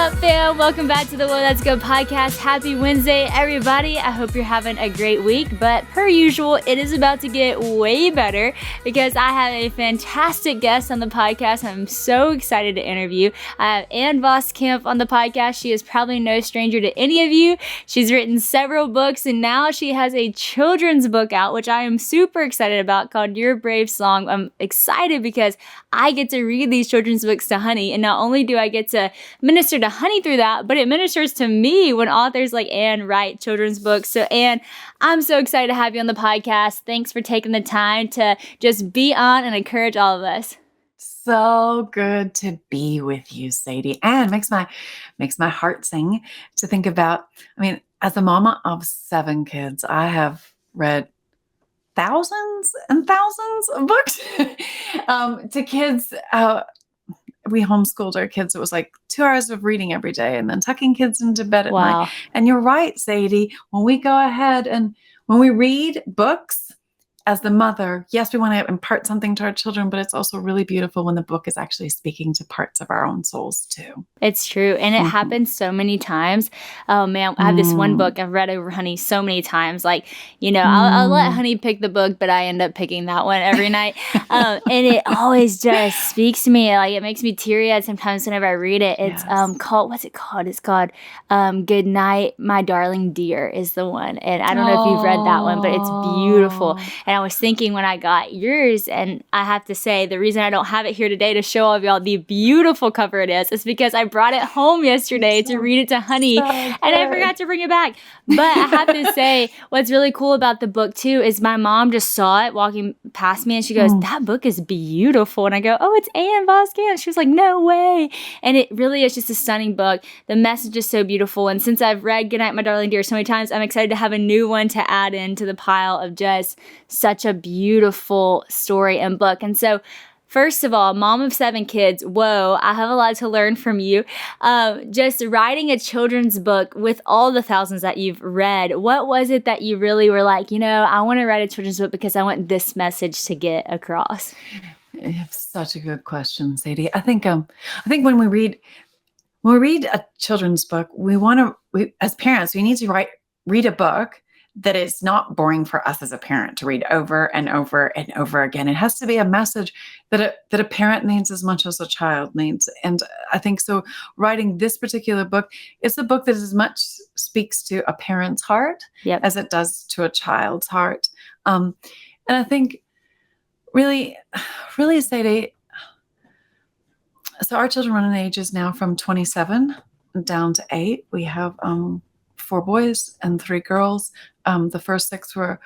up, fam? Welcome back to the Whoa, Let's Go podcast. Happy Wednesday, everybody. I hope you're having a great week, but per usual, it is about to get way better because I have a fantastic guest on the podcast I'm so excited to interview. I have Ann Voskamp on the podcast. She is probably no stranger to any of you. She's written several books, and now she has a children's book out, which I am super excited about, called Your Brave Song. I'm excited because I get to read these children's books to Honey, and not only do I get to minister to Honey through that, but it ministers to me when authors like Ann write children's books. So Ann, I'm so excited to have you on the podcast. Thanks for taking the time to just be on and encourage all of us. So good to be with you, Sadie. And makes my heart sing to think about, as a mama of 7 kids, I have read thousands and thousands of books to kids. We homeschooled our kids. It was like 2 hours of reading every day and then tucking kids into bed at night. And you're right, Sadie, when we go ahead and when we read books as the mother, yes, we want to impart something to our children, but it's also really beautiful when the book is actually speaking to parts of our own souls too. It's true. And it happens so many times. Oh man, I have this one book I've read over Honey so many times. Like, I'll let Honey pick the book, but I end up picking that one every night. And it always just speaks to me. Like, it makes me teary-eyed sometimes whenever I read it. It's called, what's it called? It's called Good Night, My Darling Dear is the one. And I don't know if you've read that one, but it's beautiful. And I was thinking when I got yours, and I have to say, the reason I don't have it here today to show all of y'all the beautiful cover it is because I brought it home yesterday to read it to Honey, and I forgot to bring it back. But I have to say, what's really cool about the book too is my mom just saw it walking past me, and she goes, "That book is beautiful." And I go, "Oh, it's Ann Voskamp." She was like, "No way." And it really is just a stunning book. The message is so beautiful. And since I've read Goodnight, My Darling Dear so many times, I'm excited to have a new one to add into the pile of just such a beautiful story and book. And so, first of all, mom of 7 kids, whoa, I have a lot to learn from you. Just writing a children's book with all the thousands that you've read, what was it that you really were like, I want to write a children's book because I want this message to get across? It's such a good question, Sadie. I think when we read a children's book, we as parents, we need to read a book that is not boring for us as a parent to read over and over and over again. It has to be a message that a parent needs as much as a child needs. And I think so writing this particular book is a book that as much speaks to a parent's heart as it does to a child's heart. And I think really, really, Sadie, so our children run in ages now from 27 down to 8. We have 4 boys and 3 girls. The first 6 were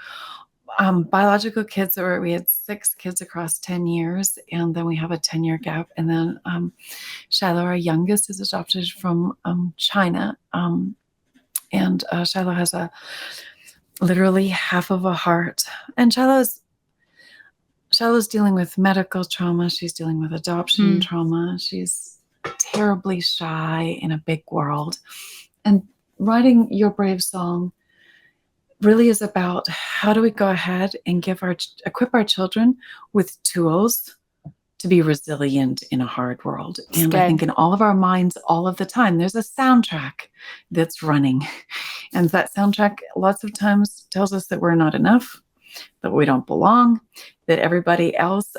biological kids. We had 6 kids across 10 years, and then we have a 10-year gap. And then Shiloh, our youngest, is adopted from China. And Shiloh has literally half of a heart. And Shiloh's dealing with medical trauma. She's dealing with adoption trauma. She's terribly shy in a big world. And writing Your Brave Song really is about how do we go ahead and equip our children with tools to be resilient in a hard world. And I think in all of our minds, all of the time, there's a soundtrack that's running. And that soundtrack lots of times tells us that we're not enough, that we don't belong, that everybody else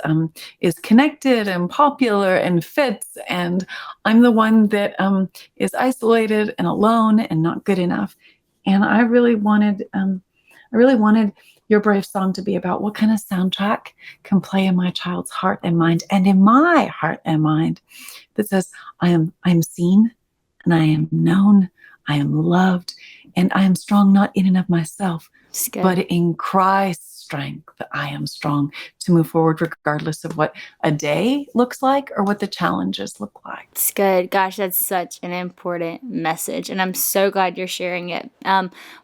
is connected and popular and fits, and I'm the one that is isolated and alone and not good enough. And I really wanted Your Brave Song to be about what kind of soundtrack can play in my child's heart and mind, and in my heart and mind, that says I am seen, and I am known, I am loved, and I am strong not in and of myself, but in Christ's strength, I am strong to move forward regardless of what a day looks like or what the challenges look like. It's good. Gosh, that's such an important message, and I'm so glad you're sharing it.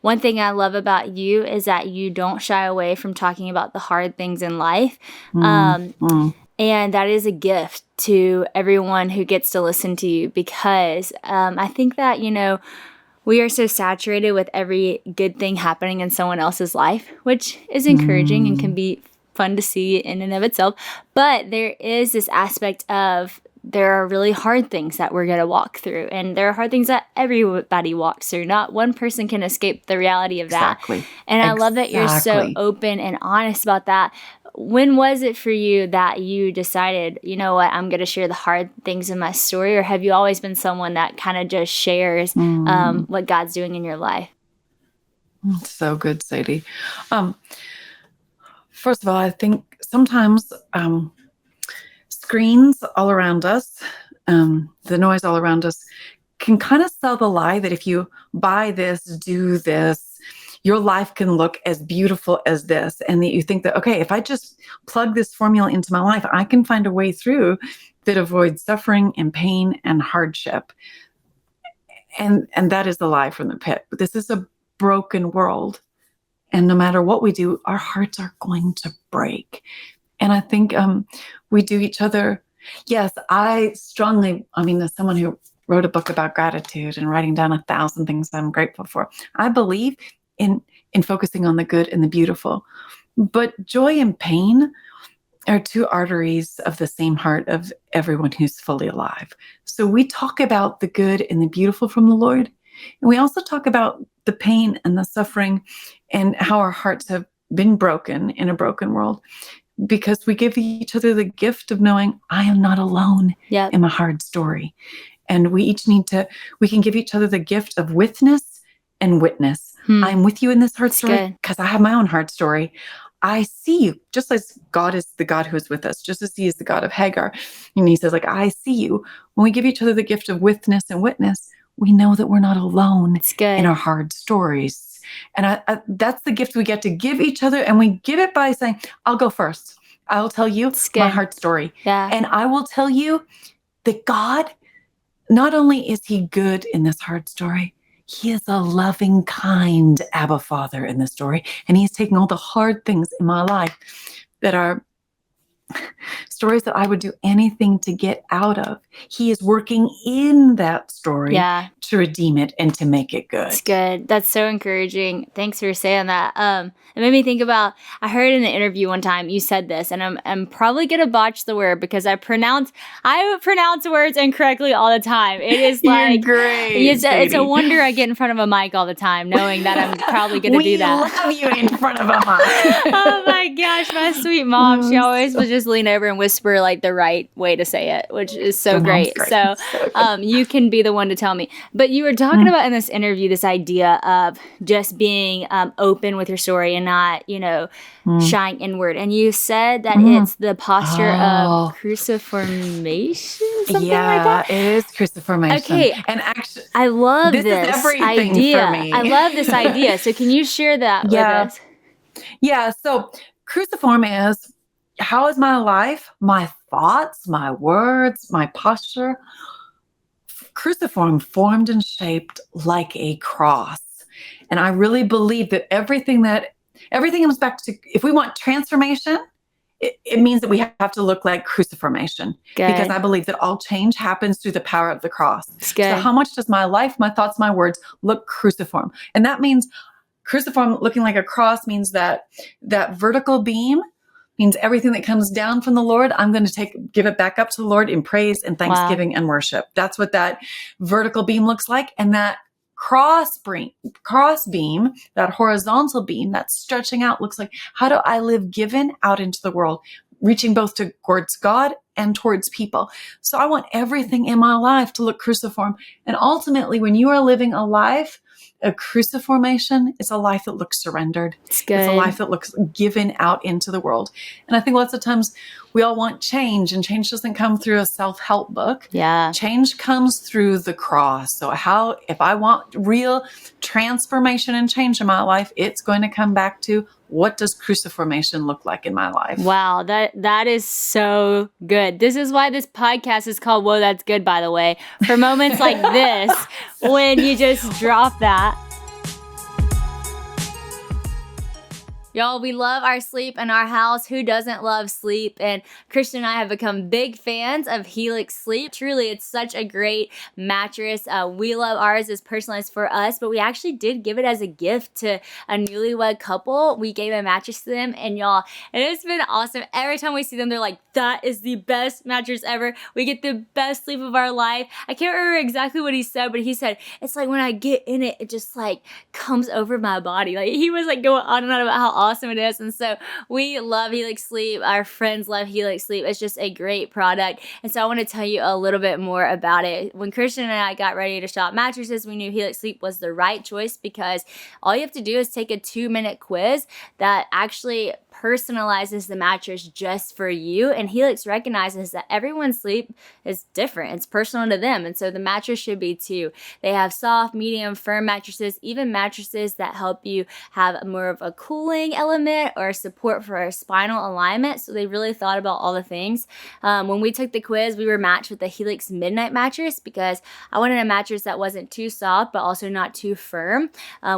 One thing I love about you is that you don't shy away from talking about the hard things in life. And that is a gift to everyone who gets to listen to you, because I think that, we are so saturated with every good thing happening in someone else's life, which is encouraging and can be fun to see in and of itself. But there is this aspect of there are really hard things that we're going to walk through. And there are hard things that everybody walks through. Not one person can escape the reality of that. Exactly. And I love that you're so open and honest about that. When was it for you that you decided, you know what, I'm going to share the hard things in my story? Or have you always been someone that kind of just shares what God's doing in your life? So good, Sadie. First of all, I think sometimes screens all around us, the noise all around us, can kind of sell the lie that if you buy this, do this, your life can look as beautiful as this. And that you think that, okay, if I just plug this formula into my life, I can find a way through that avoids suffering and pain and hardship. And that is the lie from the pit. But this is a broken world. And no matter what we do, our hearts are going to break. And I think we do each other. Yes, as someone who wrote a book about gratitude and writing down 1,000 things I'm grateful for, I believe in focusing on the good and the beautiful. But joy and pain are two arteries of the same heart of everyone who's fully alive. So we talk about the good and the beautiful from the Lord. And we also talk about the pain and the suffering and how our hearts have been broken in a broken world, because we give each other the gift of knowing I am not alone in my hard story. And we can give each other the gift of witness and witness. I'm with you in this hard story because I have my own hard story. I see you, just as God is the God who is with us, just as he is the God of Hagar. And he says, I see you. When we give each other the gift of witness and witness, we know that we're not alone in our hard stories. And that's the gift we get to give each other. And we give it by saying, I'll go first. I'll tell you my hard story. Yeah. And I will tell you that God, not only is he good in this hard story, he is a loving, kind Abba Father in the story. And he's taking all the hard things in my life that are stories that I would do anything to get out of. He is working in that story to redeem it and to make it good. That's good. That's so encouraging. Thanks for saying that. It made me think about, I heard in an interview one time you said this, and I'm probably going to botch the word because I pronounce words incorrectly all the time. It is like, you're great, it's a wonder I get in front of a mic all the time, knowing that I'm probably going to do that. We love you in front of a mic. Oh my gosh, my sweet mom. She always would just lean over and whisper like the right way to say it, which is so great. So you can be the one to tell me. But you were talking about in this interview this idea of just being open with your story and not, shying inward. And you said that it's the posture of cruciformation, something like that? It is cruciformation. Okay. And actually, I love this idea. For me. I love this idea. So can you share that with us? Yeah. So cruciform is, how is my life, my thoughts, my words, my posture? Cruciform, formed and shaped like a cross. And I really believe that everything comes back to, if we want transformation, it means that we have to look like cruciformation. Good. Because I believe that all change happens through the power of the cross. So how much does my life, my thoughts, my words look cruciform? And that means cruciform looking like a cross means that vertical beam means everything that comes down from the Lord, I'm going to give it back up to the Lord in praise and thanksgiving and worship. That's what that vertical beam looks like. And that cross beam, that horizontal beam, that stretching out looks like, how do I live given out into the world, reaching both towards God and towards people? So I want everything in my life to look cruciform. And ultimately, when you are living a life, a cruciformation is a life that looks surrendered. It's a life that looks given out into the world. And I think lots of times we all want change, and change doesn't come through a self-help book. Yeah. Change comes through the cross. So if I want real transformation and change in my life, it's going to come back to, what does cruciformation look like in my life? Wow, that is so good. This is why this podcast is called Whoa, That's Good, by the way. For moments like this, when you just drop that. Y'all, we love our sleep in our house. Who doesn't love sleep? And Christian and I have become big fans of Helix Sleep. Truly, it's such a great mattress. We love ours. It's personalized for us, but we actually did give it as a gift to a newlywed couple. We gave a mattress to them, and y'all, and it's been awesome. Every time we see them, they're like, that is the best mattress ever. We get the best sleep of our life. I can't remember exactly what he said, but he said, it's like when I get in it, it just like comes over my body. Like he was like going on and on about how awesome it is. And so we love Helix Sleep. Our friends love Helix Sleep. It's just a great product. And so I want to tell you a little bit more about it. When Christian and I got ready to shop mattresses, we knew Helix Sleep was the right choice because all you have to do is take a 2-minute quiz that actually personalizes the mattress just for you. And Helix recognizes that everyone's sleep is different. It's personal to them. And so the mattress should be too. They have soft, medium, firm mattresses, even mattresses that help you have more of a cooling element or support for a spinal alignment. So they really thought about all the things. When we took the quiz, we were matched with the Helix Midnight mattress because I wanted a mattress that wasn't too soft, but also not too firm,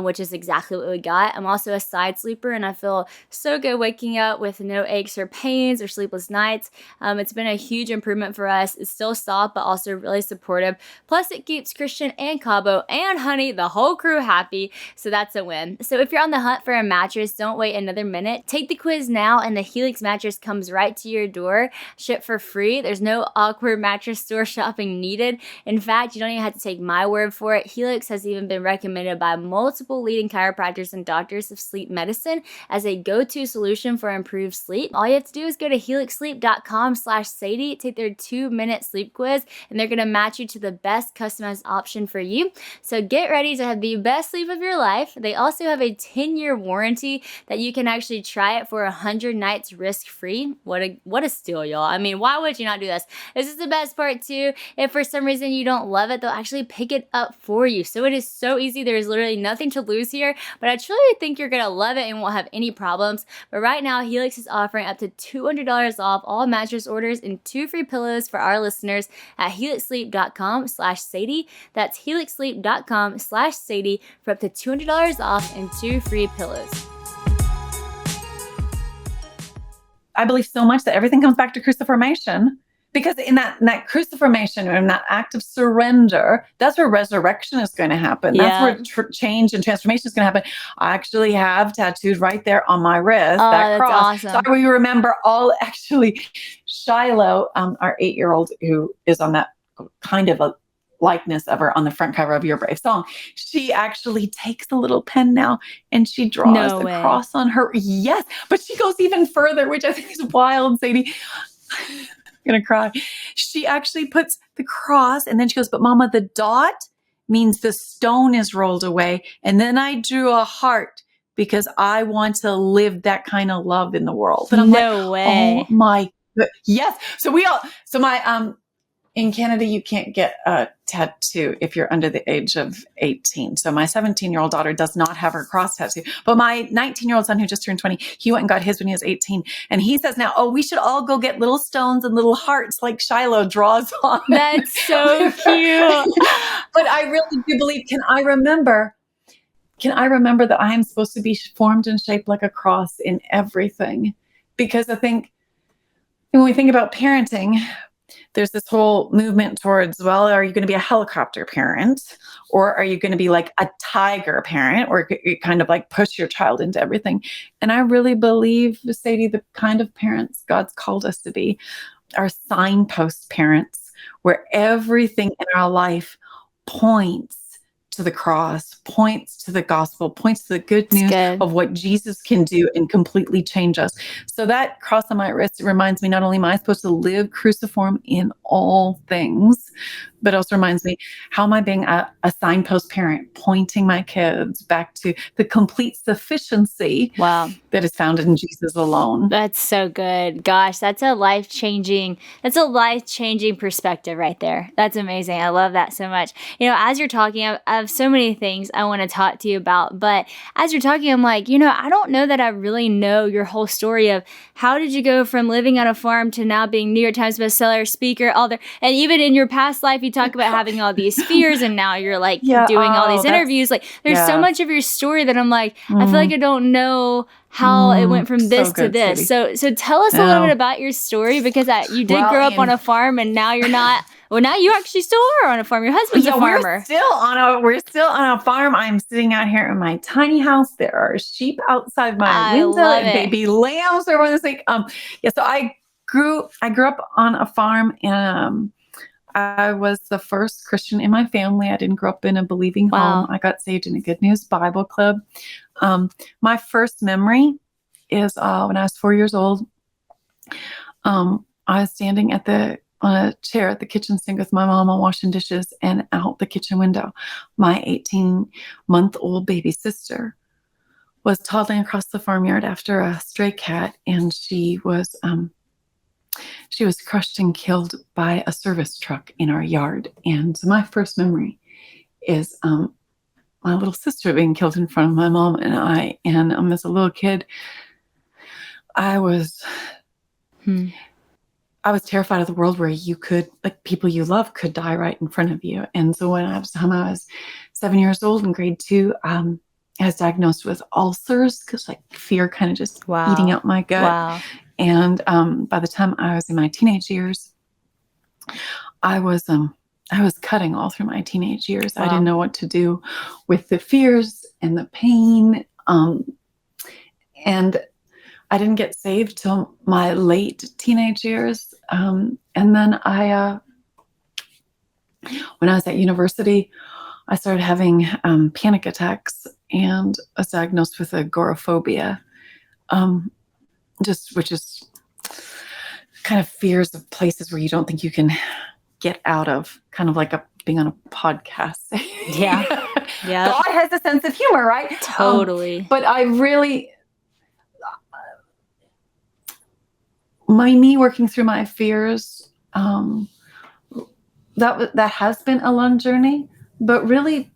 which is exactly what we got. I'm also a side sleeper, and I feel so good waking up with no aches or pains or sleepless nights. It's been a huge improvement for us. It's still soft, but also really supportive. Plus, it keeps Christian and Cabo and Honey, the whole crew, happy. So that's a win. So if you're on the hunt for a mattress, don't wait another minute. Take the quiz now, and the Helix mattress comes right to your door, shipped for free. There's no awkward mattress store shopping needed. In fact, you don't even have to take my word for it. Helix has even been recommended by multiple leading chiropractors and doctors of sleep medicine as a go-to solution for improved sleep. All you have to do is go to helixsleep.com/Sadie, take their 2-minute sleep quiz, and they're going to match you to the best customized option for you. So get ready to have the best sleep of your life. They also have a 10-year warranty that you can actually try it for 100 nights risk-free. What a steal, y'all. I mean, why would you not do this? This is the best part too. If for some reason you don't love it, they'll actually pick it up for you. So it is so easy. There is literally nothing to lose here, but I truly think you're going to love it and won't have any problems. But right now, Helix is offering up to $200 off all mattress orders and 2 free pillows for our listeners at helixsleep.com/Sadie. That's helixsleep.com/Sadie for up to $200 off and 2 free pillows. I believe so much that everything comes back to cruciformation. Because in that cruciformation, in that act of surrender, that's where resurrection is going to happen. Yeah. That's where change and transformation is going to happen. I actually have tattooed right there on my wrist, Oh, that that's cross. awesome. So we remember actually, Shiloh, our 8-year-old, who is on that kind of a likeness of her on the front cover of Your Brave Song, she actually takes a little pen now and she draws No a way. cross on her. Yes, but she goes even further, which I think is wild, Sadie. Gonna cry. She actually puts the cross and then she goes, but Mama, the dot means the stone is rolled away. And then I drew a heart because I want to live that kind of love in the world. And I'm No way. oh my God. Yes. So my in Canada, you can't get a tattoo if you're under the age of 18. So my 17-year-old daughter does not have her cross tattoo. But my 19-year-old son, who just turned 20, he went and got his when he was 18. And he says now, we should all go get little stones and little hearts like Shiloh draws on. That's so cute. But I really do believe, can I remember that I am supposed to be formed and shaped like a cross in everything? Because I think when we think about parenting, there's this whole movement towards, well, are you going to be a helicopter parent, or are you going to be like a tiger parent, or you kind of like push your child into everything? And I really believe, Sadie, the kind of parents God's called us to be are signpost parents, where everything in our life points to the cross, points to the gospel, points to the good news of what Jesus can do and completely change us. So that cross on my wrist reminds me, not only am I supposed to live cruciform in all things, but also reminds me, how am I being a signpost parent, pointing my kids back to the complete sufficiency that is found in Jesus alone. That's so good. Gosh, that's a life-changing perspective right there. That's amazing. I love that so much. You know, as you're talking, I've have so many things I want to talk to you about. But as you're talking, I'm like, you know, I don't know that I really know your whole story of how did you go from living on a farm to now being New York Times bestseller, speaker, all the, and even in your past life, you talk about having all these fears, and now you're like doing all these interviews. Like, there's so much of your story that I'm like, I feel like I don't know how it went from this to this. So tell us a little bit about your story, because you did grow up on a farm, and now you're not. Well, now you actually still are on a farm. Your husband's a farmer. We're still on a farm. I'm sitting out here in my tiny house. There are sheep outside my window, and baby lambs are on this thing. So I grew up on a farm, and I was the first Christian in my family. I didn't grow up in a believing home. I got saved in a Good News Bible Club. My first memory is when I was 4 years old. I was standing on a chair at the kitchen sink with my mama washing dishes, and out the kitchen window, my 18-month-old baby sister was toddling across the farmyard after a stray cat, and she was crushed and killed by a service truck in our yard. And so my first memory is my little sister being killed in front of my mom and I. And as a little kid, I was terrified of the world where you could, like, people you love could die right in front of you. And so when I was 7 years old in grade 2, I was diagnosed with ulcers, because like fear kind of just eating out my gut. And by the time I was in my teenage years, I was cutting all through my teenage years. I didn't know what to do with the fears and the pain. And I didn't get saved till my late teenage years. And then when I was at university, I started having panic attacks, and I was diagnosed with agoraphobia, which is kind of fears of places where you don't think you can get out of, kind of like being on a podcast. Yeah. God has a sense of humor, right? Totally. But I really, me working through my fears, that has been a long journey. But really,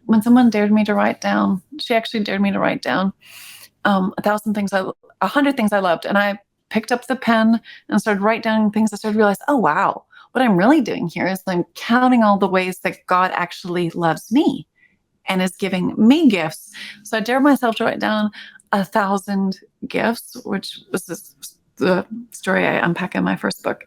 when someone dared me to write down, she actually dared me to write down 100 things I loved. And I picked up the pen and started writing down things. I started to realize, oh, wow, what I'm really doing here is I'm counting all the ways that God actually loves me and is giving me gifts. So I dared myself to write down 1,000 gifts, which was the story I unpack in my first book.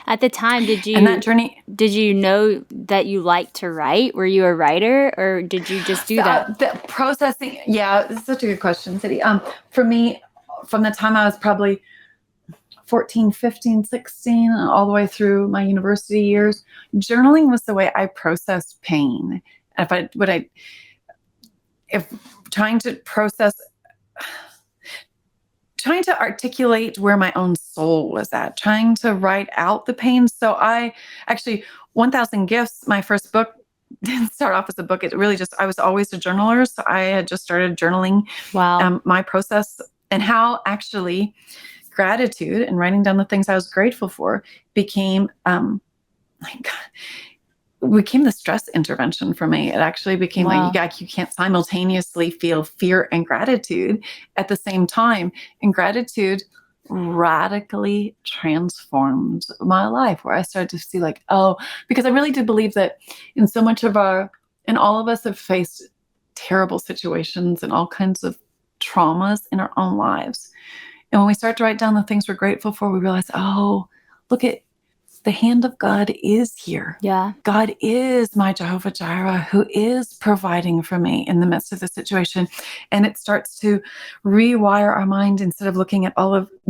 At the time, did you know that you liked to write? Were you a writer, or did you just do that? The processing, this is such a good question, Sadie. For me, from the time I was probably 14, 15, 16, all the way through my university years, journaling was the way I processed pain. Trying to articulate where my own soul was at, trying to write out the pain. So 1,000 Gifts, my first book, didn't start off as a book. It really I was always a journaler. So I had just started journaling my process, and how actually gratitude and writing down the things I was grateful for became the stress intervention for me. It actually became like you can't simultaneously feel fear and gratitude at the same time. And gratitude radically transformed my life, where I started to see because I really did believe that all of us have faced terrible situations and all kinds of traumas in our own lives. And when we start to write down the things we're grateful for, we realize, look at the hand of God is here. Yeah. God is my Jehovah Jireh, who is providing for me in the midst of the situation. And it starts to rewire our mind, instead of looking at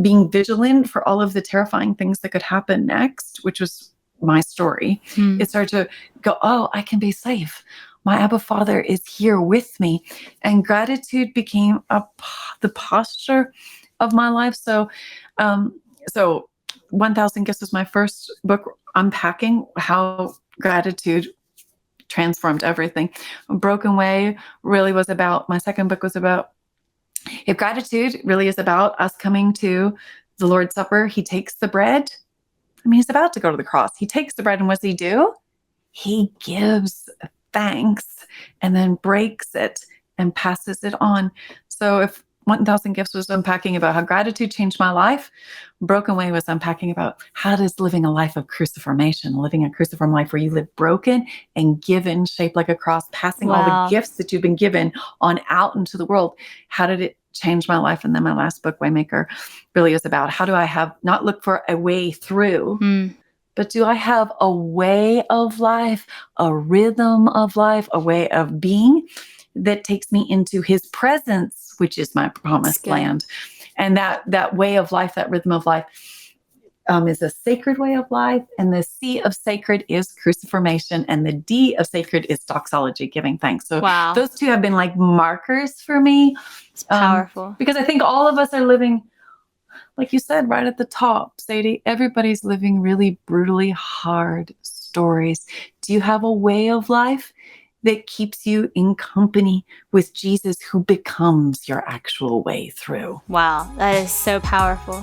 being vigilant for all of the terrifying things that could happen next, which was my story. It started to go, I can be safe. My Abba Father is here with me. And gratitude became the posture of my life. So 1,000 Gifts was my first book, unpacking how gratitude transformed everything. Broken Way really was about, my second book was about, if gratitude really is about us coming to the Lord's Supper, he takes the bread. He's about to go to the cross. He takes the bread, and what does he do? He gives thanks and then breaks it and passes it on. So if 1,000 Gifts was unpacking about how gratitude changed my life, Broken Way was unpacking about how does living a life of cruciformation, living a cruciform life where you live broken and given, shaped like a cross, passing all the gifts that you've been given on out into the world. How did it change my life? And then my last book, Waymaker, really is about how do I have not look for a way through, but do I have a way of life, a rhythm of life, a way of being that takes me into his presence, which is my promised land. And that way of life, that rhythm of life, is a sacred way of life. And the C of sacred is cruciformation. And the D of sacred is doxology, giving thanks. So those two have been like markers for me. It's powerful. Because I think all of us are living, like you said, right at the top, Sadie, everybody's living really brutally hard stories. Do you have a way of life that keeps you in company with Jesus, who becomes your actual way through? Wow, that is so powerful.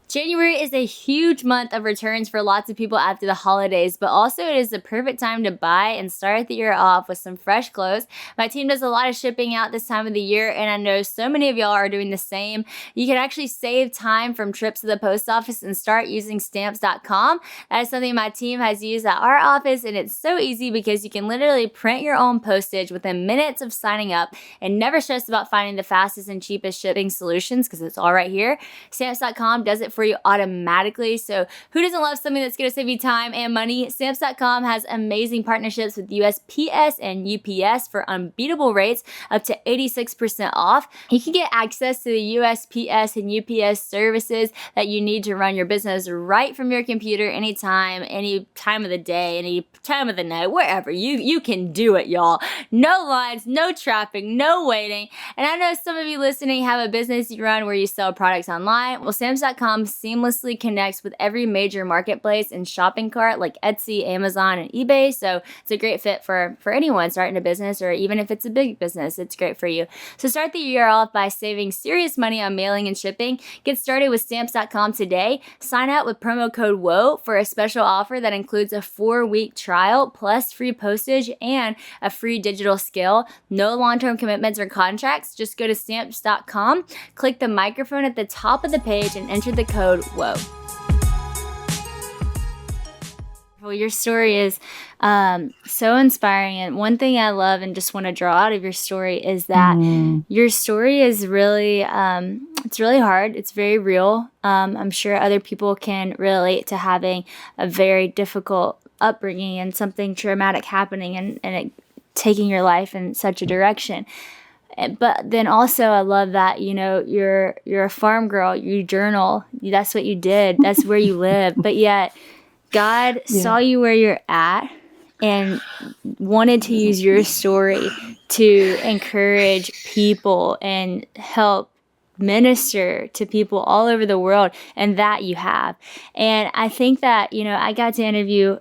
January is a huge month of returns for lots of people after the holidays, but also it is the perfect time to buy and start the year off with some fresh clothes. My team does a lot of shipping out this time of the year, and I know so many of y'all are doing the same. You can actually save time from trips to the post office and start using stamps.com. That is something my team has used at our office, and it's so easy because you can literally print your own postage within minutes of signing up and never stress about finding the fastest and cheapest shipping solutions because it's all right here. Stamps.com does it for you automatically. So who doesn't love something that's going to save you time and money? Stamps.com has amazing partnerships with USPS and UPS for unbeatable rates, up to 86% off. You can get access to the USPS and UPS services that you need to run your business right from your computer anytime, any time of the day, any time of the night, wherever. You can do it, y'all. No lines, no traffic, no waiting. And I know some of you listening have a business you run where you sell products online. Well, Stamps.com seamlessly connects with every major marketplace and shopping cart like Etsy, Amazon, and eBay. So it's a great fit for anyone starting a business, or even if it's a big business, it's great for you. So start the year off by saving serious money on mailing and shipping. Get started with Stamps.com today. Sign up with promo code WOE for a special offer that includes a 4-week trial plus free postage and a free digital scale. No long-term commitments or contracts. Just go to Stamps.com, click the microphone at the top of the page, and enter the code WOE. Well, your story is so inspiring, and one thing I love and just want to draw out of your story is that your story is really it's really hard. It's very real. I'm sure other people can relate to having a very difficult upbringing and something traumatic happening and it taking your life in such a direction. But then also I love that, you're a farm girl, you journal, that's what you did, that's where you live. But yet God saw you where you're at and wanted to use your story to encourage people and help minister to people all over the world, and that you have. And I think that, I got to interview,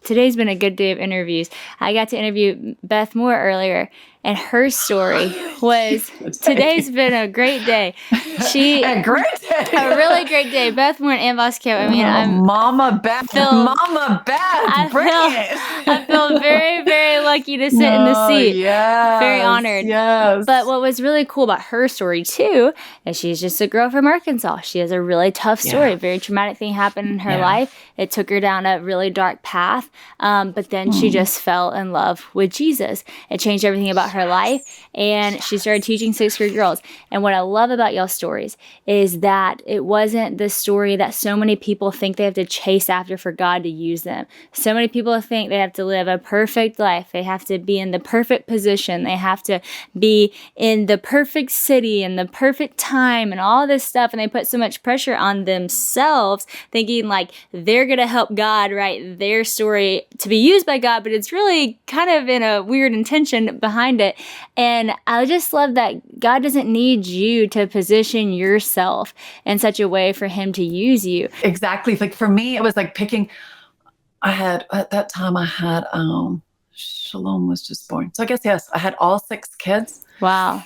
today's been a good day of interviews. I got to interview Beth Moore earlier, and her story was, today's been a great day. A great day. A really great day. Beth Moore and Voskamp. I mean, Mama Beth, I feel very, very lucky to sit in the seat. Yes, very honored. Yes. But what was really cool about her story too is she's just a girl from Arkansas. She has a really tough story. Very traumatic thing happened in her life. It took her down a really dark path. But then she just fell in love with Jesus. It changed everything about her life, and she started teaching 6th grade girls. And what I love about y'all's stories is that it wasn't the story that so many people think they have to chase after for God to use them. So many people think they have to live a perfect life. They have to be in the perfect position. They have to be in the perfect city and the perfect time and all this stuff. And they put so much pressure on themselves, thinking like they're going to help God write their story to be used by God, but it's really kind of in a weird intention behind it. And I just love that God doesn't need you to position yourself in such a way for him to use you. Exactly. Like for me, it was like picking, at that time Shalom was just born. So I guess, yes, I had all 6 kids. Wow.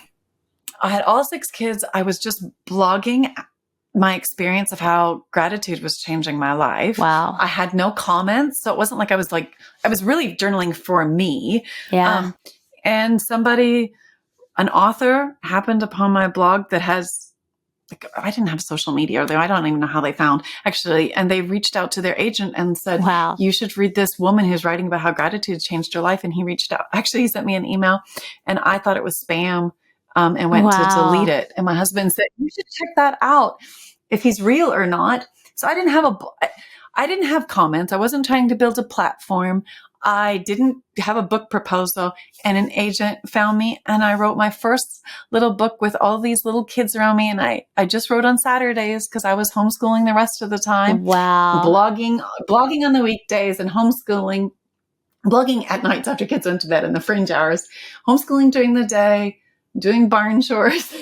I had all 6 kids. I was just blogging my experience of how gratitude was changing my life. Wow. I had no comments. So it wasn't like I was really journaling for me. Yeah. And an author happened upon my blog that has, like, I didn't have social media, or I don't even know how they found, actually. And they reached out to their agent and said, Wow. you should read this woman who's writing about how gratitude changed her life. And he reached out. Actually, he sent me an email, and I thought it was spam. And went to delete it. And my husband said, you should check that out if he's real or not. So I didn't have comments. I wasn't trying to build a platform. I didn't have a book proposal, and an agent found me, and I wrote my first little book with all these little kids around me. And I just wrote on Saturdays because I was homeschooling the rest of the time. Wow. Blogging on the weekdays and homeschooling, blogging at nights after kids went to bed in the fringe hours, homeschooling during the day, doing barn chores.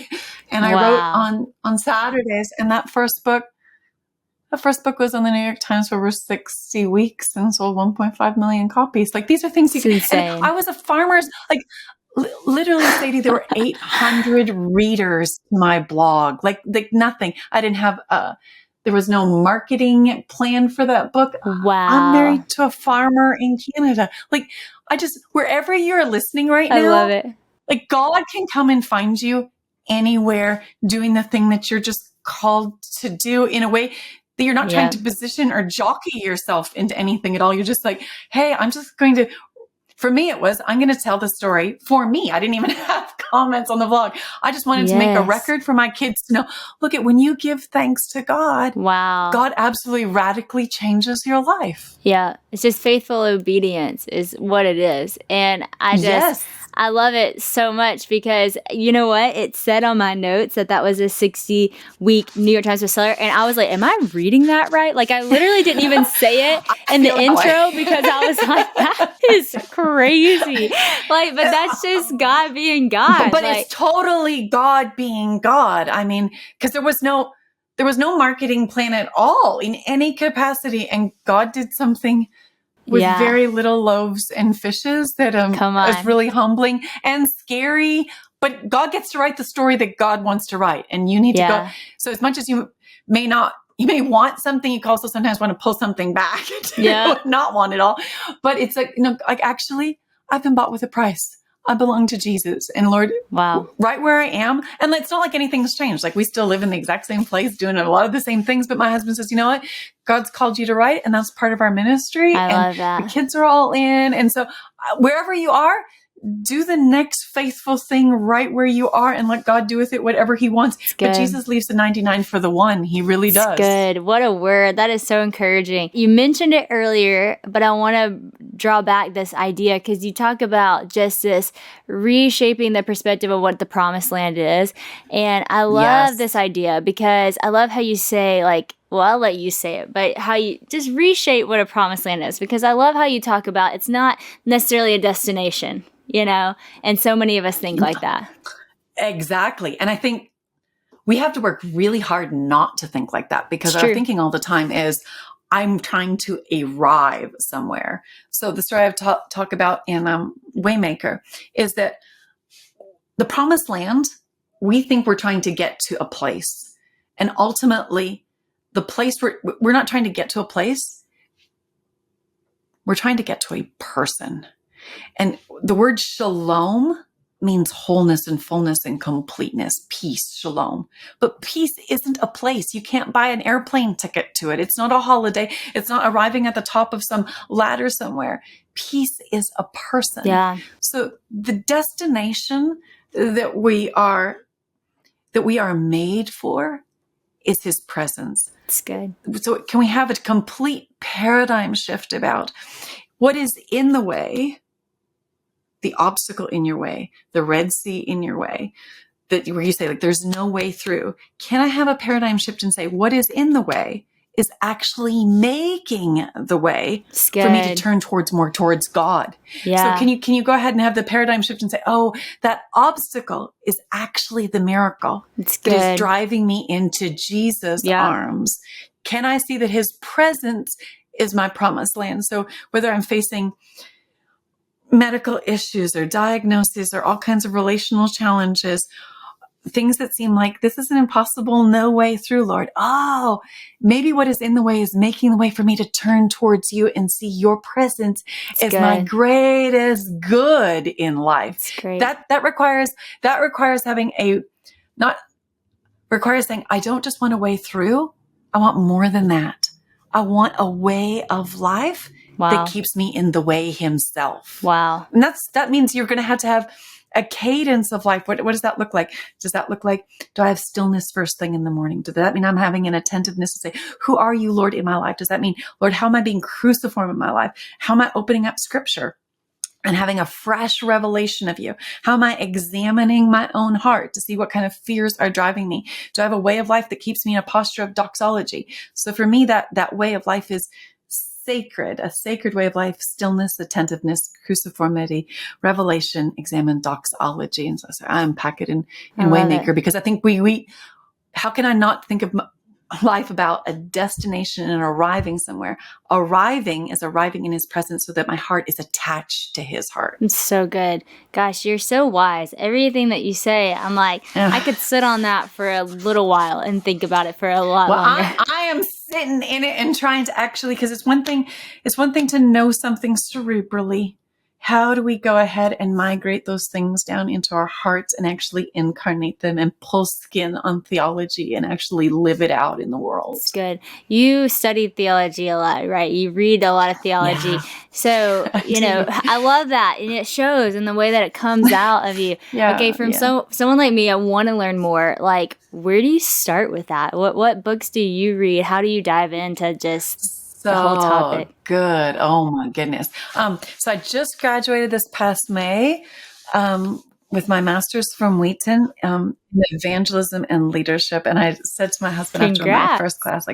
And I wrote on Saturdays. And that first book was on the New York Times for over 60 weeks and sold 1.5 million copies. Like, these are things you can, and I was a farmer's, like, literally, Sadie, there were 800 readers to my blog, like nothing. I didn't have, there was no marketing plan for that book. Wow. I'm married to a farmer in Canada. Like, wherever you're listening right now, I love it. Like, God can come and find you anywhere doing the thing that you're just called to do, in a way that you're not trying to position or jockey yourself into anything at all. You're just like, hey, for me, I'm going to tell the story for me. I didn't even have comments on the vlog. I just wanted to make a record for my kids to know, look, when you give thanks to God, God absolutely radically changes your life. Yeah. It's just faithful obedience is what it is. And I love it so much because, you know what? It said on my notes that was a 60-week New York Times bestseller. And I was like, am I reading that right? Like, I literally didn't even say it in the intro because I was like, that is crazy. Like, but that's just God being God. But it's totally God being God. I mean, because there was no marketing plan at all in any capacity. And God did something with very little loaves and fishes that is really humbling and scary. But God gets to write the story that God wants to write. And you need to go. So as much as you may want something, you also sometimes want to pull something back to not want it all. But it's like, actually, I've been bought with a price. I belong to Jesus. And Lord, right where I am. And it's not like anything's changed. Like, we still live in the exact same place, doing a lot of the same things. But my husband says, you know what? God's called you to write, and that's part of our ministry. I love that. The kids are all in. And so wherever you are, do the next faithful thing right where you are and let God do with it whatever he wants. But Jesus leaves the 99 for the one. He really does. Good. What a word. That is so encouraging. You mentioned it earlier, but I want to draw back this idea because you talk about just this reshaping the perspective of what the promised land is. And I love this idea because I love how you say, like, well, I'll let you say it, but how you just reshape what a promised land is, because I love how you talk about it's not necessarily a destination, and so many of us think like that. Exactly. And I think we have to work really hard not to think like that, because our thinking all the time is, I'm trying to arrive somewhere. So the story I've talk about in Waymaker is that the promised land, we think we're trying to get to a place. And ultimately, the place we're not trying to get to a place. We're trying to get to a person. And the word shalom means wholeness and fullness and completeness, peace, shalom. But peace isn't a place. You can't buy an airplane ticket to it. It's not a holiday. It's not arriving at the top of some ladder somewhere. Peace is a person. Yeah. So the destination that we are made for is his presence. It's good. So can we have a complete paradigm shift about what is in the way, the obstacle in your way, the Red Sea in your way, where you say, like, there's no way through. Can I have a paradigm shift and say, what is in the way is actually making the way for me to turn more towards God. Yeah. So can you go ahead and have the paradigm shift and say, oh, that obstacle is actually the miracle that is driving me into Jesus' arms. Can I see that his presence is my promised land? So whether I'm facing medical issues or diagnoses or all kinds of relational challenges, things that seem like this is an impossible, no way through, Lord. Oh, maybe what is in the way is making the way for me to turn towards you and see your presence as my greatest good in life. That requires having requires saying, I don't just want a way through. I want more than that. I want a way of life that keeps me in the way himself. Wow. And that means you're going to have a cadence of life. What does that look like? Does that look like, do I have stillness first thing in the morning? Does that mean I'm having an attentiveness to say, who are you, Lord, in my life? Does that mean, Lord, how am I being cruciform in my life? How am I opening up scripture and having a fresh revelation of you? How am I examining my own heart to see what kind of fears are driving me? Do I have a way of life that keeps me in a posture of doxology? So for me, that way of life is sacred, a sacred way of life: stillness, attentiveness, cruciformity, revelation, examine, doxology. And so I unpack it in Waymaker, because I think we how can I not think of life about a destination and arriving somewhere? Arriving is arriving in his presence so that my heart is attached to his heart. It's so good. Gosh, you're so wise. Everything that you say, I'm like, I could sit on that for a little while and think about it for a lot longer. I am sitting in it and trying to actually, because it's one thing to know something cerebrally. How do we go ahead and migrate those things down into our hearts and actually incarnate them and pull skin on theology and actually live it out in the world? It's good. You studied theology a lot, right? You read a lot of theology. Yeah. So, I love that. And it shows in the way that it comes out of you. Okay, from someone like me, I want to learn more. Like, where do you start with that? What books do you read? How do you dive into just the whole topic? Good. Oh my goodness. So I just graduated this past May with my master's from Wheaton in evangelism and leadership. And I said to my husband after my first class,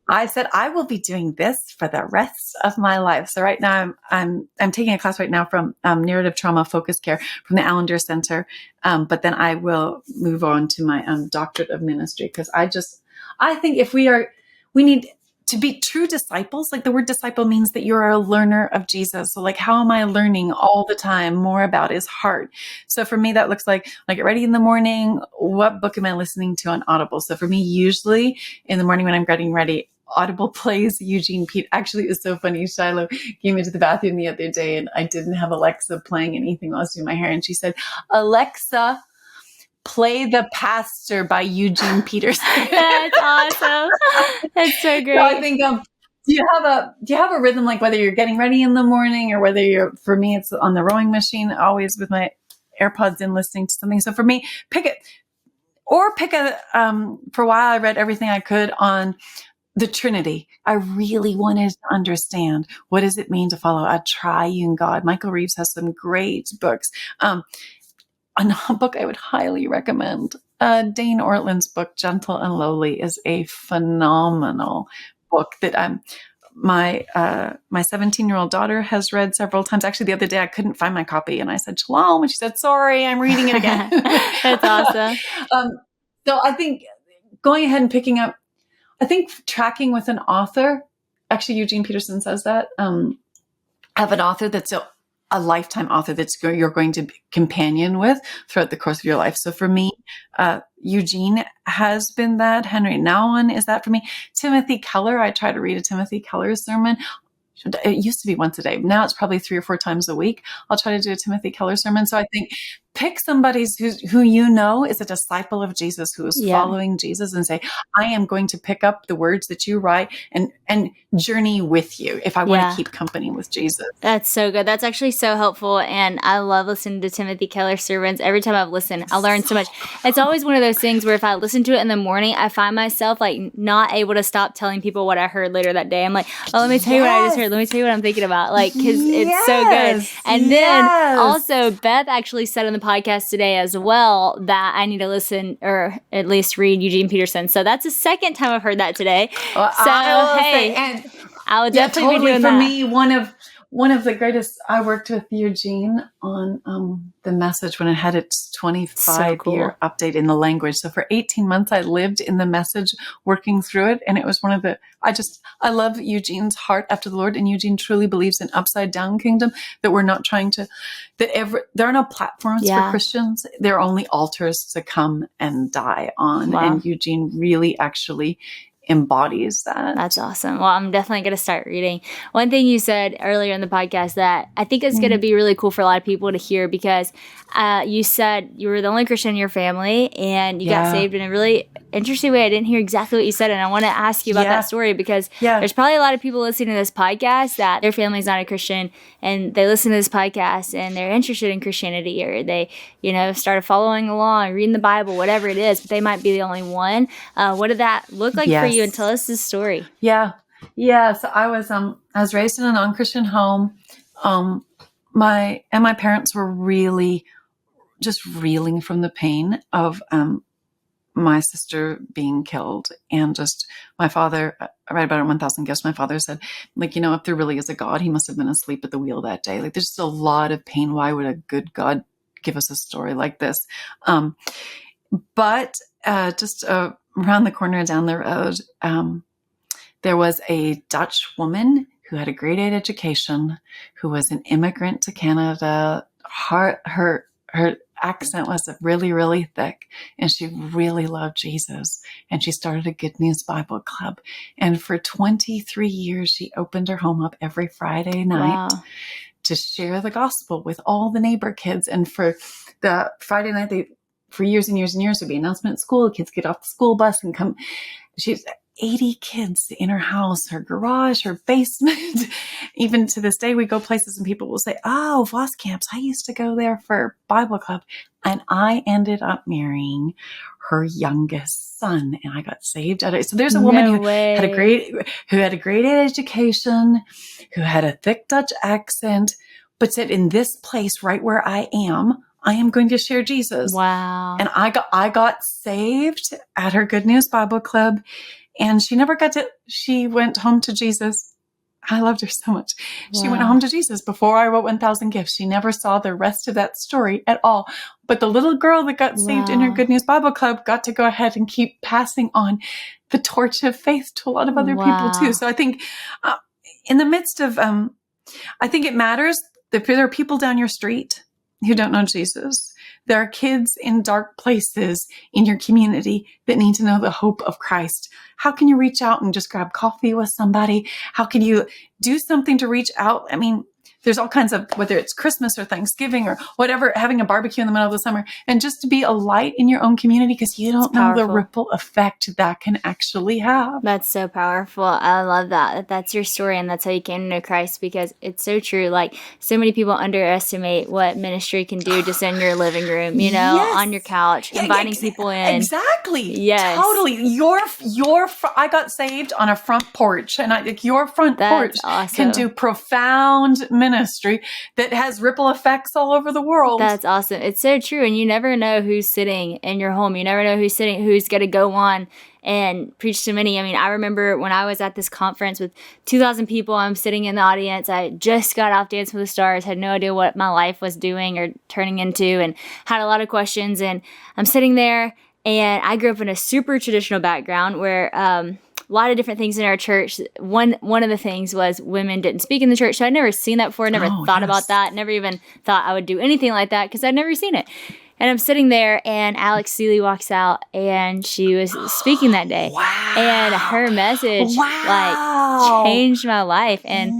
I said, I will be doing this for the rest of my life. So right now I'm taking a class right now from narrative trauma focus care from the Allender Center. But then I will move on to my doctorate of ministry, because I think if we need to be true disciples. Like, the word disciple means that you're a learner of Jesus. So how am I learning all the time more about his heart? So for me, that looks like, when I get ready in the morning, what book am I listening to on Audible? So for me, usually in the morning when I'm getting ready, Audible plays Eugene Peterson. Actually, it was so funny. Shiloh came into the bathroom the other day and I didn't have Alexa playing anything while I was doing my hair. And she said, Alexa, play The Pastor by Eugene Peterson. That's awesome. That's so great. So I think, do you have a rhythm, like whether you're getting ready in the morning or whether for me, it's on the rowing machine, always with my AirPods in listening to something. So for me, pick a, for a while I read everything I could on the Trinity. I really wanted to understand, what does it mean to follow a triune God? Michael Reeves has some great books. Another book I would highly recommend, Dane Ortland's book, Gentle and Lowly, is a phenomenal book that my 17-year-old daughter has read several times. Actually, the other day I couldn't find my copy and I said, Shalom, and she said, sorry, I'm reading it again. That's awesome. So I think going ahead and picking up, tracking with an author, actually Eugene Peterson says that, have an author that's a lifetime author you're going to be companion with throughout the course of your life. So for me, Eugene has been that. Henry Nouwen is that for me. Timothy Keller, I try to read a Timothy Keller sermon. It used to be once a day. Now it's probably 3 or 4 times a week. I'll try to do a Timothy Keller sermon. So I think pick somebody who is a disciple of Jesus, who is following Jesus, and say, I am going to pick up the words that you write and journey with you if I want to keep company with Jesus. That's so good. That's actually so helpful. And I love listening to Timothy Keller sermons. Every time I've listened, I learn so much. It's always one of those things where if I listen to it in the morning, I find myself not able to stop telling people what I heard later that day. I'm like, oh, let me tell you what I just heard. Let me tell you what I'm thinking about. Because it's so good. And then also Beth actually said on the podcast today as well that I need to listen or at least read Eugene Peterson. So that's the second time I've heard that today. Well, so I will definitely be doing for that. me, one of one of the greatest, I worked with Eugene on the Message when it had its 25-year update in the language. So for 18 months, I lived in the Message working through it. And it was one of the, I love Eugene's heart after the Lord. And Eugene truly believes in upside down kingdom, that we're not trying to, there are no platforms for Christians. There are only altars to come and die on. Wow. And Eugene really actually embodies that. That's awesome. Well, I'm definitely going to start reading. One thing you said earlier in the podcast that I think is going to be really cool for a lot of people to hear, because you said you were the only Christian in your family and you got saved in a really interesting way. I didn't hear exactly what you said, and I want to ask you about that story, because there's probably a lot of people listening to this podcast that their family's not a Christian, and they listen to this podcast and they're interested in Christianity, or they, started following along, reading the Bible, whatever it is, but they might be the only one. What did that look like for you? And tell us this story. Yeah. So I was raised in a non-Christian home. My parents were really just reeling from the pain of my sister being killed, and just my father. I read about it in 1,000 Gifts. My father said, if there really is a God, he must have been asleep at the wheel that day. There's just a lot of pain. Why would a good God give us a story like this? But just around the corner down the road, there was a Dutch woman who had a grade 8 education, who was an immigrant to Canada. Her accent was really, really thick, and she really loved Jesus. And she started a Good News Bible Club. And for 23 years, she opened her home up every Friday night to share the gospel with all the neighbor kids. And for the Friday night, for years and years and years, there'd be an announcement at school. Kids get off the school bus and come. She's 80 kids in her house, her garage, her basement. Even to this day, we go places and people will say, "Oh, Voskamps, I used to go there for Bible club." And I ended up marrying her youngest son, and I got saved at it. So there's a woman who had a grade 8 education, who had a thick Dutch accent, but said, "In this place right where I am going to share Jesus." Wow. And I got saved at her Good News Bible Club, and she went home to Jesus. I loved her so much. Wow. She went home to Jesus before I wrote 1,000 Gifts. She never saw the rest of that story at all. But the little girl that got saved in her Good News Bible Club got to go ahead and keep passing on the torch of faith to a lot of other people too. So I think in the midst of, I think it matters that there are people down your street who don't know Jesus. There are kids in dark places in your community that need to know the hope of Christ. How can you reach out and just grab coffee with somebody? How can you do something to reach out? I mean, there's all kinds of, whether it's Christmas or Thanksgiving or whatever, having a barbecue in the middle of the summer, and just to be a light in your own community, because you don't know the ripple effect that can actually have. That's so powerful. I love that. That's your story, and that's how you came to know Christ, because it's so true. Like, so many people underestimate what ministry can do just in your living room, on your couch, inviting people in. Exactly. Yes. Totally. I got saved on a front porch, and your front porch can do profound ministry that has ripple effects all over the world. That's awesome. It's so true. And you never know who's sitting in your home. You never know who's going to go on and preach to many. I mean, I remember when I was at this conference with 2,000 people, I'm sitting in the audience. I just got off Dancing with the Stars, had no idea what my life was doing or turning into, and had a lot of questions. And I'm sitting there, and I grew up in a super traditional background where, a lot of different things in our church. One of the things was women didn't speak in the church. So I'd never seen that before, never thought about that, never even thought I would do anything like that because I'd never seen it. And I'm sitting there, and Alex Seeley walks out, and she was speaking that day. Wow. And her message changed my life. And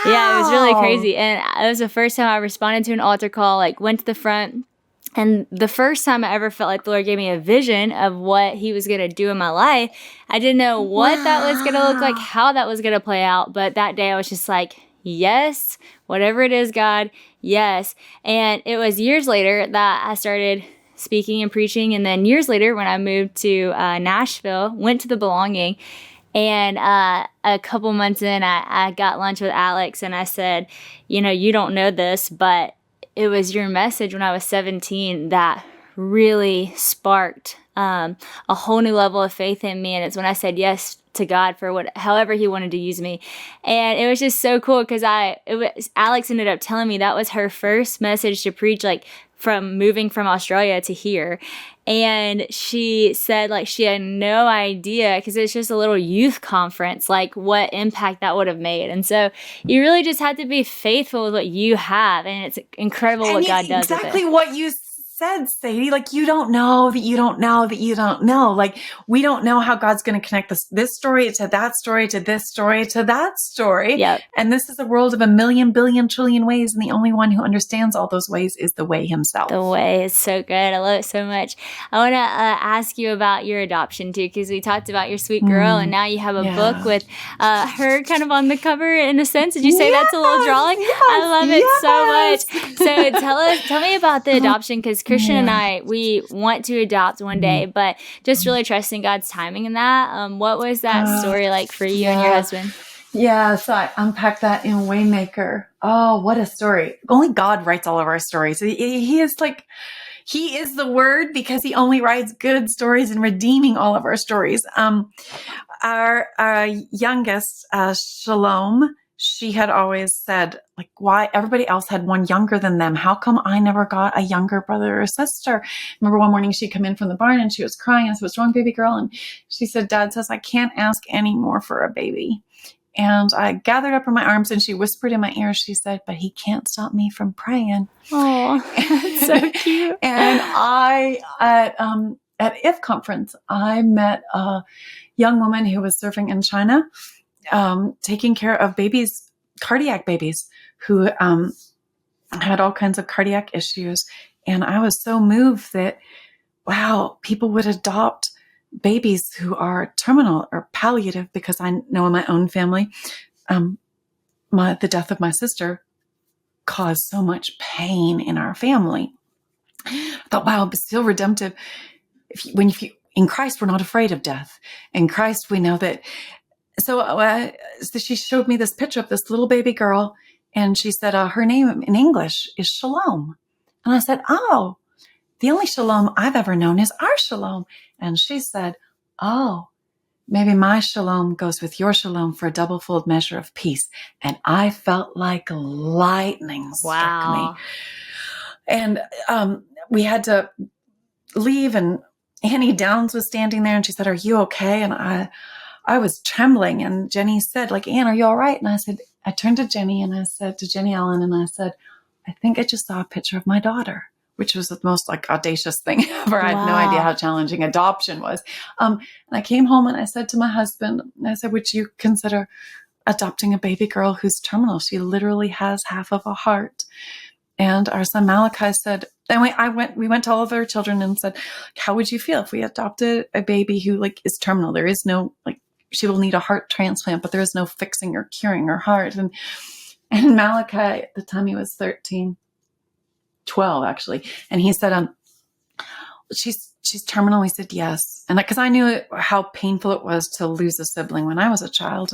yeah, it was really crazy. And it was the first time I responded to an altar call, went to the front. And the first time I ever felt like the Lord gave me a vision of what he was going to do in my life. I didn't know what that was going to look like, how that was going to play out. But that day I was just like, yes, whatever it is, God, yes. And it was years later that I started speaking and preaching. And then years later, when I moved to Nashville, went to the Belonging. And a couple months in, I got lunch with Alex, and I said, you don't know this, but it was your message when I was 17 that really sparked a whole new level of faith in me. And it's when I said yes to God for however he wanted to use me. And it was just so cool because Alex ended up telling me that was her first message to preach, like from moving from Australia to here. And she said like she had no idea, because it's just a little youth conference, like what impact that would have made. And so you really just have to be faithful with what you have, and it's incredible what God does with it. Exactly what you said, Sadie. Like, you don't know that you don't know that you don't know. Like, we don't know how God's going to connect this story to that story to this story to that story. Yep. And this is a world of a million, billion, trillion ways. And the only one who understands all those ways is the way himself. The way is so good. I love it so much. I want to ask you about your adoption too, because we talked about your sweet girl, and now you have a book with her kind of on the cover in a sense. Did you say that's a little drawing? Yes, I love it so much. So tell me about the adoption, because Christian and I, we want to adopt one day, but just really trusting God's timing in that. What was that story like for you and your husband? Yeah, so I unpacked that in Waymaker. Oh, what a story. Only God writes all of our stories. He is the Word, because he only writes good stories and redeeming all of our stories. Our youngest, Shalom, she had always said, like, why everybody else had one younger than them? How come I never got a younger brother or sister? Remember one morning she'd come in from the barn and she was crying. I said, "What's wrong, baby girl?" And she said, "Dad says I can't ask any more for a baby." And I gathered up in my arms and she whispered in my ear, she said, "But he can't stop me from praying." Oh, that's so cute. And at IF conference, I met a young woman who was serving in China, taking care of babies, cardiac babies, who had all kinds of cardiac issues. And I was so moved that, wow, people would adopt babies who are terminal or palliative, because I know in my own family, the death of my sister caused so much pain in our family. I thought, wow, but still redemptive. In Christ, we're not afraid of death. In Christ, we know that. So she showed me this picture of this little baby girl, and she said her name in English is Shalom. And I said, "Oh, the only Shalom I've ever known is our Shalom." And she said, "Oh, maybe my Shalom goes with your Shalom for a double-fold measure of peace." And I felt like lightning struck me. And we had to leave, and Annie Downs was standing there, and she said, "Are you okay?" And I was trembling, and Jenny said, like, "Ann, are you all right?" And I turned to Jenny, and I said to Jenny Allen, and I said, "I think I just saw a picture of my daughter," which was the most like audacious thing ever. I had no idea how challenging adoption was. And I came home and I said to my husband, I said, "Would you consider adopting a baby girl who's terminal? She literally has half of a heart." And our son Malachi said, and we went to all of their children and said, "How would you feel if we adopted a baby who like is terminal? There is no, like, she will need a heart transplant, but there is no fixing or curing her heart." And Malachi, at the time he was 12 actually. And he said, she's terminal. We said, "Yes." And because I knew how painful it was to lose a sibling when I was a child.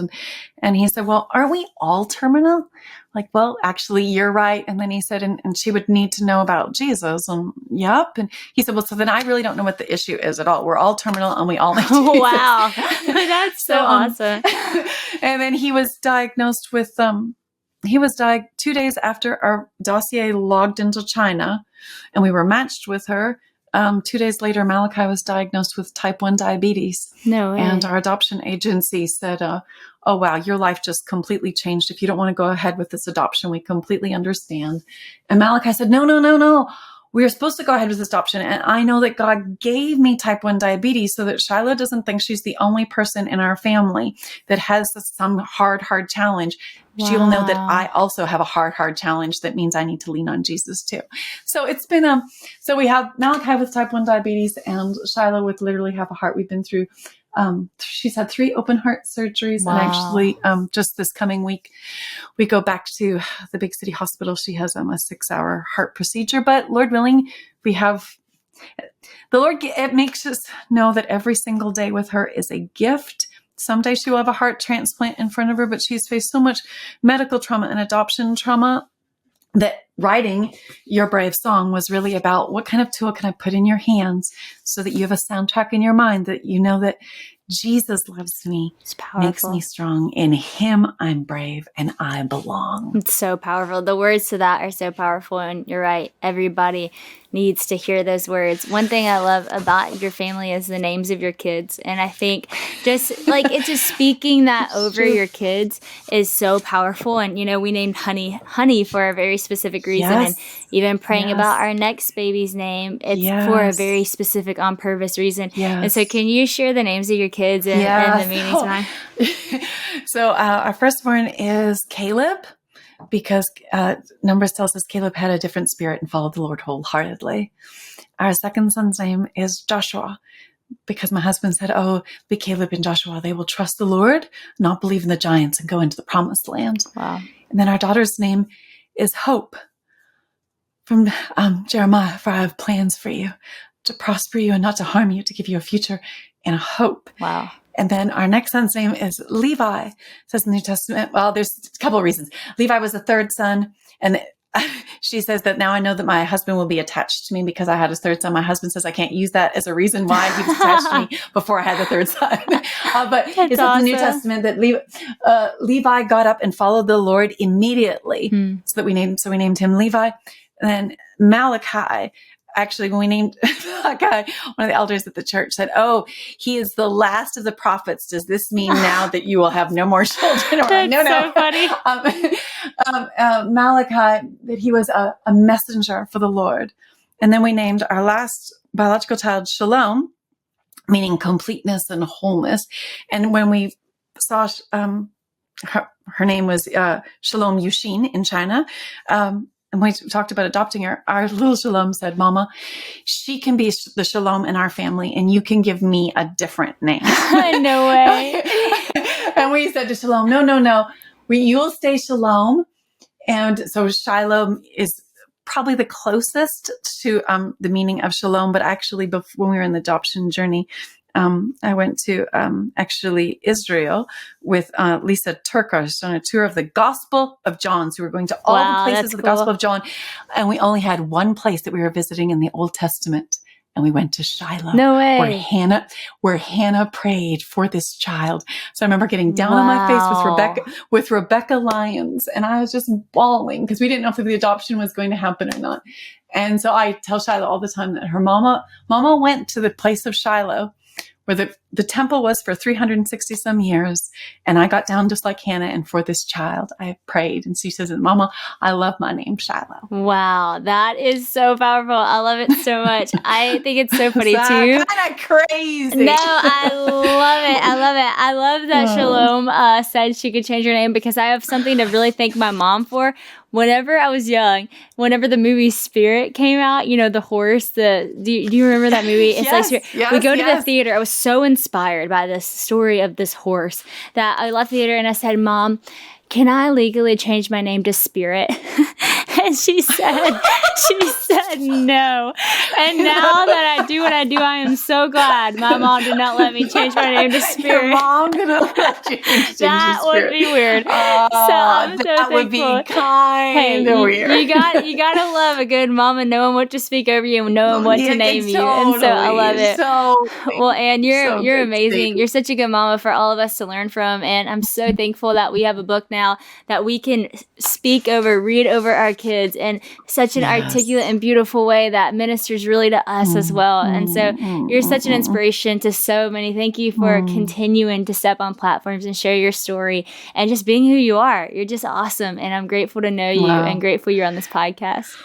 And he said, "Well, are we all terminal?" Like, "Well, actually, you're right." And then he said, and she would need to know about Jesus. And yep. And he said, "Well, so then I really don't know what the issue is at all. We're all terminal and we all need Jesus." Wow. That's so awesome. And then he was diagnosed with, 2 days after our dossier logged into China, and we were matched with her. 2 days later, Malachi was diagnosed with type 1 diabetes. No way. And our adoption agency said, "Oh, wow, your life just completely changed. If you don't want to go ahead with this adoption, we completely understand." And Malachi said, "No. We are supposed to go ahead with this adoption. And I know that God gave me type 1 diabetes so that Shiloh doesn't think she's the only person in our family that has some hard challenge. Wow. She will know that I also have a hard challenge. That means I need to lean on Jesus too." So it's been, so we have Malachi with type 1 diabetes and Shiloh with literally half a heart. We've been through, she's had 3 open heart surgeries. Wow. And actually, just this coming week, we go back to the big city hospital. She has a 6-hour heart procedure, but Lord willing, the Lord, it makes us know that every single day with her is a gift. Someday she will have a heart transplant in front of her, but she's faced so much medical trauma and adoption trauma that writing your brave song was really about what kind of tool can I put in your hands so that you have a soundtrack in your mind that you know that Jesus loves me, makes me strong. In him, I'm brave and I belong. It's so powerful. The words to that are so powerful. And you're right. Everybody needs to hear those words. One thing I love about your family is the names of your kids. And I think just like it's just speaking that over your kids is so powerful. And, we named Honey for a very specific reason. And even praying about our next baby's name, it's for a very specific on purpose reason. And so can you share the names of your kids and the meanings behind? So our firstborn is Caleb, because Numbers tells us Caleb had a different spirit and followed the Lord wholeheartedly. Our second son's name is Joshua, because my husband said, be Caleb and Joshua. They will trust the Lord, not believe in the giants, and go into the promised land. Wow. And then our daughter's name is Hope, from Jeremiah, for I have plans for you, to prosper you and not to harm you, to give you a future and a hope. Wow. And then our next son's name is Levi. It says in the New Testament, well, there's a couple of reasons. Levi was the third son. And she says that now I know that my husband will be attached to me because I had a third son. My husband says I can't use that as a reason why he was attached to me before I had the third son. But it says in the New Testament that Levi got up and followed the Lord immediately. So we named him Levi. And then Malachi. Actually, when we named that guy, one of the elders at the church said, he is the last of the prophets. Does this mean now that you will have no more children? That's so funny. Malachi, that he was a messenger for the Lord. And then we named our last biological child Shalom, meaning completeness and wholeness. And when we saw her name was Shalom Yushin in China, and we talked about adopting her, our little Shalom said, Mama, she can be the Shalom in our family and you can give me a different name. No way. And we said to Shalom, no, you'll stay Shalom. And so Shiloh is probably the closest to the meaning of Shalom. But actually, when we were in the adoption journey, I went to actually Israel with Lisa Turkish on a tour of the Gospel of John. So we were going to all the places of the Gospel of John. And we only had one place that we were visiting in the Old Testament. And we went to Shiloh. No way. Where Hannah prayed for this child. So I remember getting down on my face with Rebecca Lyons. And I was just bawling because we didn't know if the adoption was going to happen or not. And so I tell Shiloh all the time that her mama went to the place of Shiloh, where the temple was for 360 some years. And I got down just like Hannah. And for this child, I prayed. And she says, Mama, I love my name, Shiloh. Wow. That is so powerful. I love it so much. I think it's so funny too. Kind of crazy. No, I love it. I love that Shalom said she could change her name, because I have something to really thank my mom for. Whenever I was young, whenever the movie Spirit came out, the horse, do you remember that movie? It's like Spirit. We go to the theater. I was so inspired by this story of this horse that I left the theater and I said, Mom, can I legally change my name to Spirit? And she said no. And now that I do what I do, I am so glad my mom did not let me change my name to Spirit. Your mom didn't let you change that to Spirit. Would be weird. So I'm so that thankful. Would be kind of weird. You gotta love a good mom and knowing what to speak over you and knowing what to name you. And so I love it. Well, Anne, you're amazing. You're such a good mama for all of us to learn from. And I'm so thankful that we have a book now that we can read over our kids in such an articulate and beautiful way that ministers really to us as well. And so you're such an inspiration to so many. Thank you for continuing to step on platforms and share your story and just being who you are. You're just awesome. And I'm grateful to know you and grateful you're on this podcast.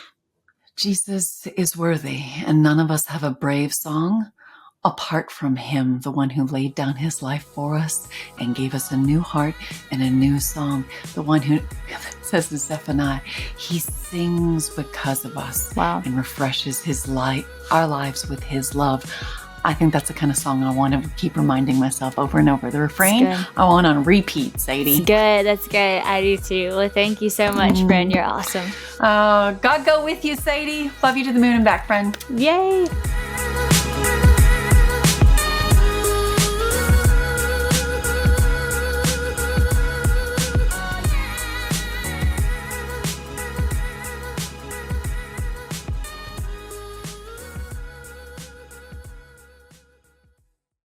Jesus is worthy, and none of us have a brave song apart from him, the one who laid down his life for us and gave us a new heart and a new song. The one who says in Zephaniah, he sings because of us and refreshes our lives with his love. I think that's the kind of song I want to keep reminding myself over and over. The refrain, I want on repeat, Sadie. That's good. I do too. Well, thank you so much, friend. You're awesome. God go with you, Sadie. Love you to the moon and back, friend. Yay.